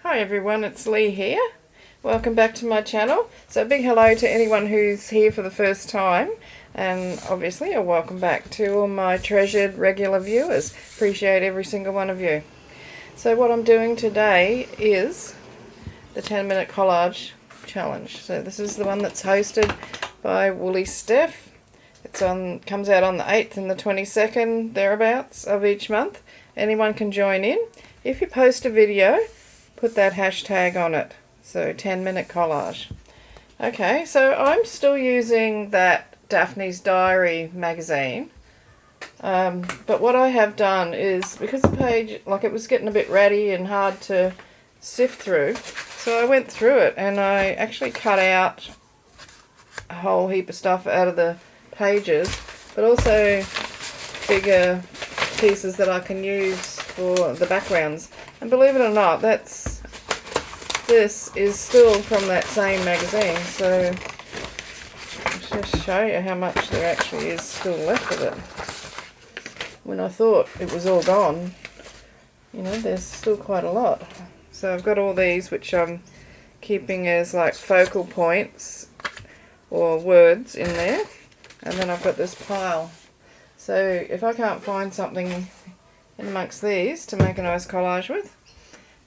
Hi everyone, it's Leigh here. Welcome back to my channel. So a big hello to anyone who's here for the first time, and obviously a welcome back to all my treasured regular viewers. Appreciate every single one of you. So what I'm doing today is the 10-minute collage challenge. So this is the one that's hosted by Woolly Steph. Comes out on the 8th and the 22nd, thereabouts, of each month. Anyone can join in. If you post a video, put that hashtag on it. So 10-minute collage. Okay, so I'm still using that Daphne's Diary magazine. But what I have done is, because the page, it was getting a bit ratty and hard to sift through, so I went through it and I actually cut out a whole heap of stuff out of the pages, but also bigger pieces that I can use for the backgrounds. And believe it or not, this is still from that same magazine, so I'll just show you how much there actually is still left of it. When I thought it was all gone, you know, there's still quite a lot. So I've got all these which I'm keeping as like focal points or words in there, and then I've got this pile. So if I can't find something in amongst these to make a nice collage with,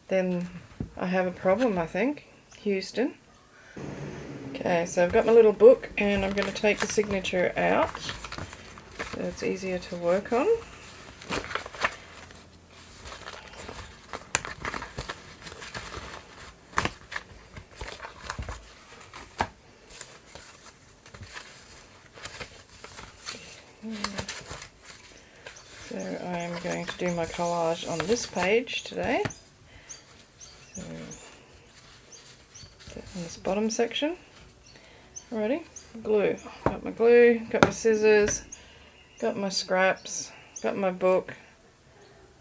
then I have a problem, I think. Houston. Okay, so I've got my little book and I'm going to take the signature out so it's easier to work on. So I am going to do my collage on this page today. So in this bottom section. Alrighty, glue. Got my glue, got my scissors, got my scraps, got my book.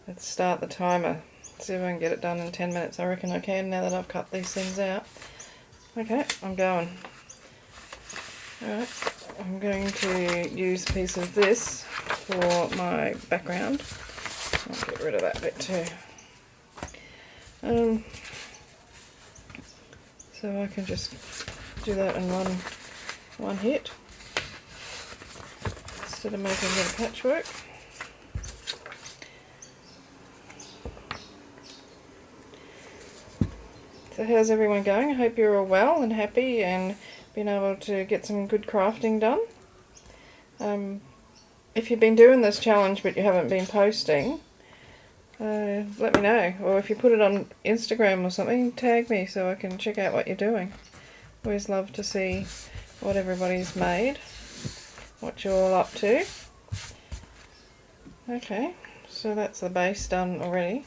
Let's start the timer. See if I can get it done in 10 minutes. I reckon I can now that I've cut these things out. Okay, I'm going. Alright, I'm going to use a piece of this for my background. I'll get rid of that bit too. So I can just do that in one hit instead of making a little patchwork. So how's everyone going? I hope you're all well and happy and been able to get some good crafting done. If you've been doing this challenge but you haven't been posting, let me know, or if you put it on Instagram or something, tag me so I can check out what you're doing. Always love to see what everybody's made, what you're all up to. Okay, so that's the base done already.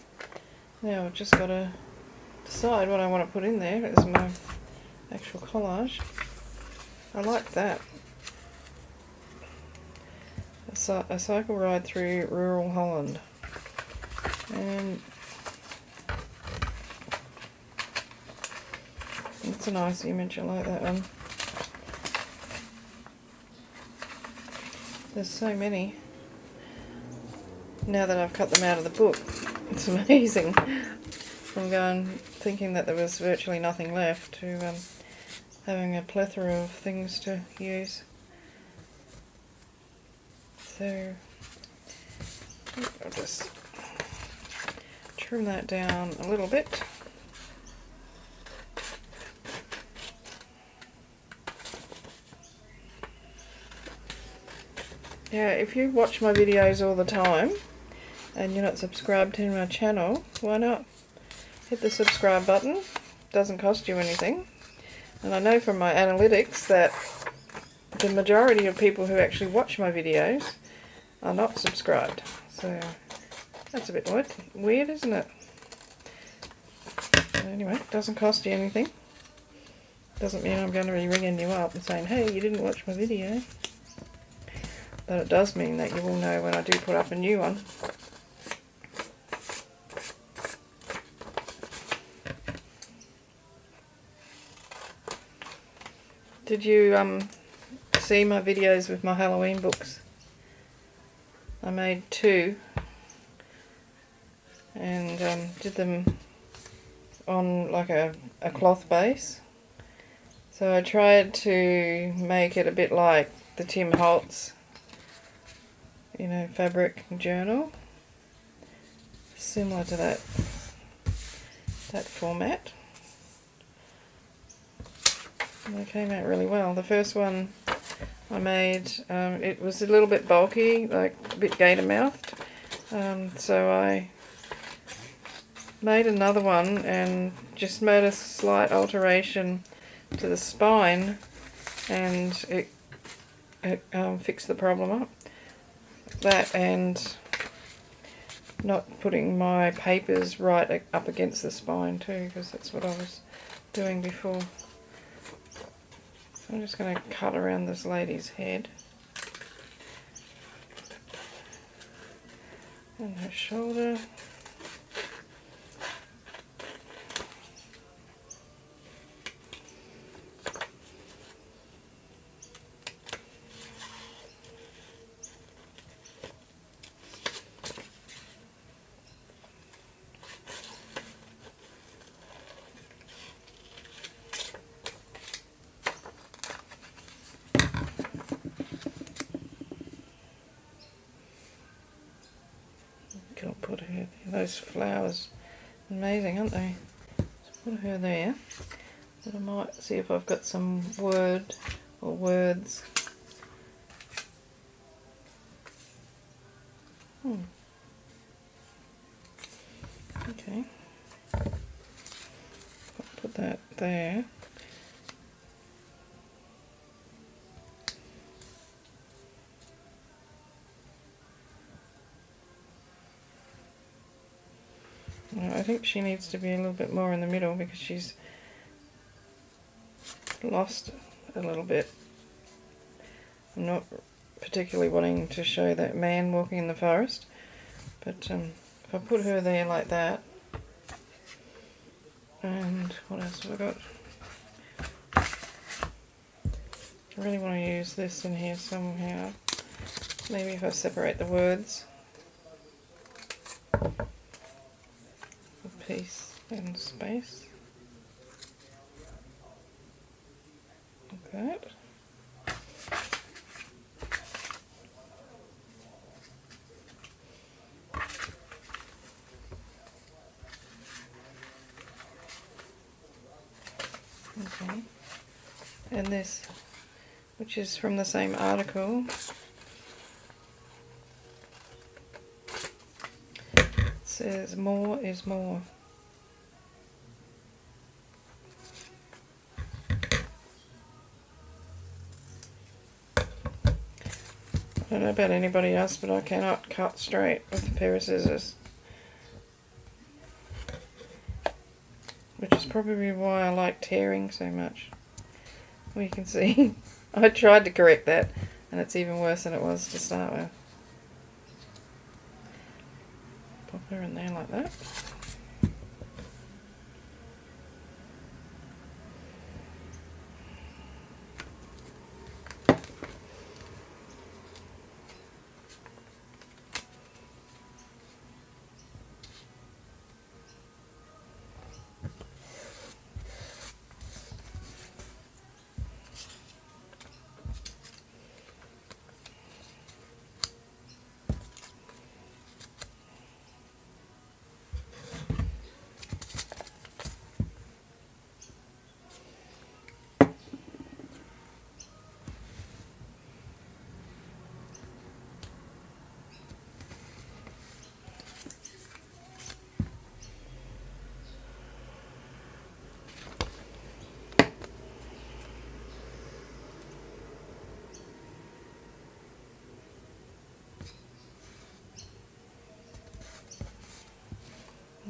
Now I've just got to decide what I want to put in there as my actual collage. I like that. A cycle ride through rural Holland. And it's a nice image, I like that one. There's so many. Now that I've cut them out of the book, it's amazing. From thinking that there was virtually nothing left to having a plethora of things to use. So I'll just trim that down a little bit. Yeah, if you watch my videos all the time and you're not subscribed to my channel, why not? Hit the subscribe button. Doesn't cost you anything. And I know from my analytics that the majority of people who actually watch my videos are not subscribed. So that's a bit weird, isn't it? Anyway, it doesn't cost you anything. Doesn't mean I'm going to be ringing you up and saying, hey, you didn't watch my video. But it does mean that you will know when I do put up a new one. Did you see my videos with my Halloween books? I made 2 and did them on like a cloth base. So I tried to make it a bit like the Tim Holtz, you know, fabric journal, similar to that format. And they came out really well. The first one I made, it was a little bit bulky, like a bit gator mouthed, so I made another one and just made a slight alteration to the spine, and it fixed the problem up. That and not putting my papers right up against the spine too, because that's what I was doing before. So I'm just going to cut around this lady's head and her shoulder. I'll put her there. Those flowers, amazing, aren't they? Just put her there. But I might see if I've got some word or words. Okay. I'll put that there. I think she needs to be a little bit more in the middle because she's lost a little bit. I'm not particularly wanting to show that man walking in the forest, but if I put her there like that, and what else have I got? I really want to use this in here somehow. Maybe if I separate the words. Peace and space. Like that. Okay. And this, which is from the same article, it says more is more. I don't know about anybody else, but I cannot cut straight with a pair of scissors. Which is probably why I like tearing so much. Well, you can see, I tried to correct that, and it's even worse than it was to start with. Pop her in there like that.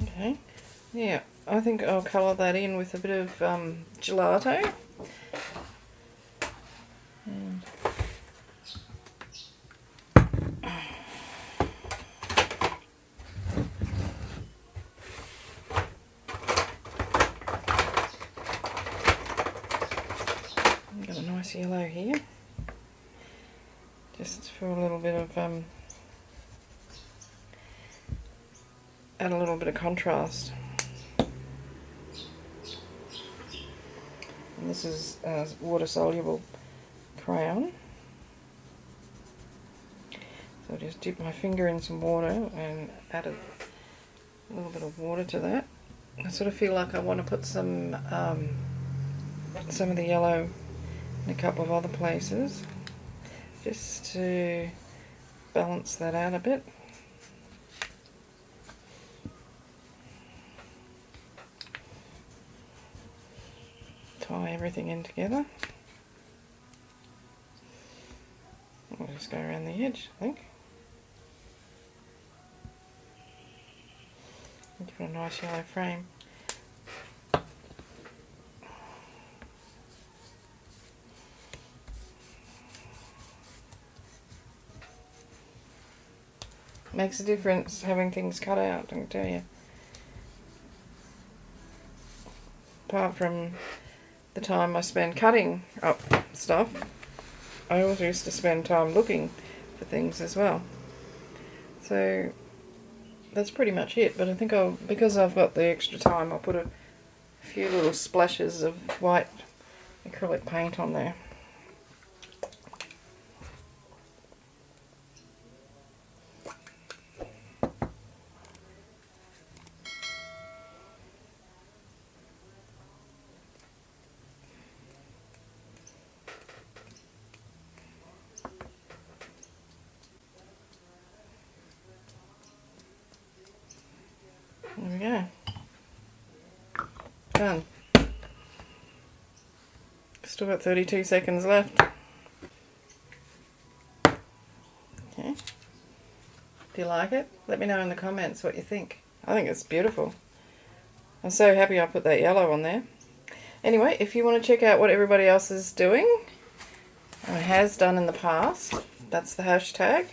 Okay, yeah, I think I'll colour that in with a bit of gelato. And I've got a nice yellow here, just for a little bit of add a little bit of contrast. And this is water soluble crayon. So I just dip my finger in some water and add a little bit of water to that. I sort of feel like I want to put some of the yellow in a couple of other places, just to balance that out a bit. Tie everything in together. I'll just go around the edge, I think. Give it a nice yellow frame. Makes a difference having things cut out, I can tell you. Apart from the time I spend cutting up stuff, I also used to spend time looking for things as well. So that's pretty much it, but I think because I've got the extra time, I'll put a few little splashes of white acrylic paint on there. There we go. Done. Still got 32 seconds left. Okay. Do you like it? Let me know in the comments what you think. I think it's beautiful. I'm so happy I put that yellow on there. Anyway, if you want to check out what everybody else is doing, and has done in the past, that's the hashtag.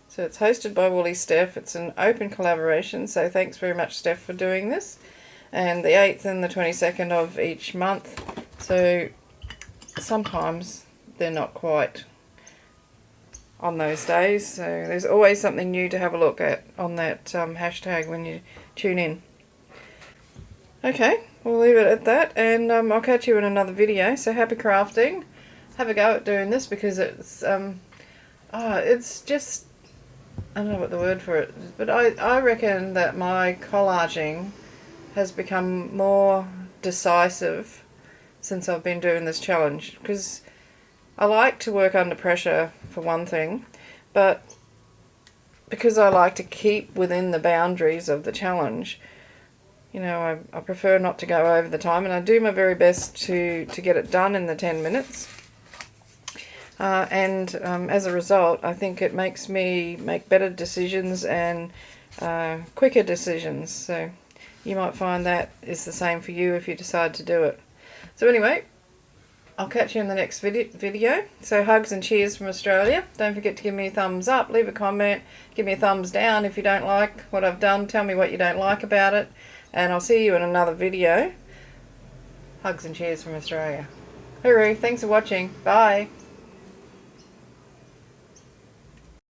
So it's hosted by Woolly Steph. It's an open collaboration, so thanks very much, Steph, for doing this. And the 8th and the 22nd of each month. So sometimes they're not quite on those days. So there's always something new to have a look at on that hashtag when you tune in. Okay, we'll leave it at that, and I'll catch you in another video. So happy crafting. Have a go at doing this, because it's just, I don't know what the word for it is, but I reckon that my collaging has become more decisive since I've been doing this challenge, because I like to work under pressure for one thing, but because I like to keep within the boundaries of the challenge, you know, I prefer not to go over the time, and I do my very best to get it done in the 10 minutes. As a result, I think it makes me make better decisions and quicker decisions. So you might find that is the same for you if you decide to do it. So anyway, I'll catch you in the next video. So hugs and cheers from Australia. Don't forget to give me a thumbs up, leave a comment, give me a thumbs down if you don't like what I've done. Tell me what you don't like about it. And I'll see you in another video. Hugs and cheers from Australia. Hooroo, thanks for watching. Bye.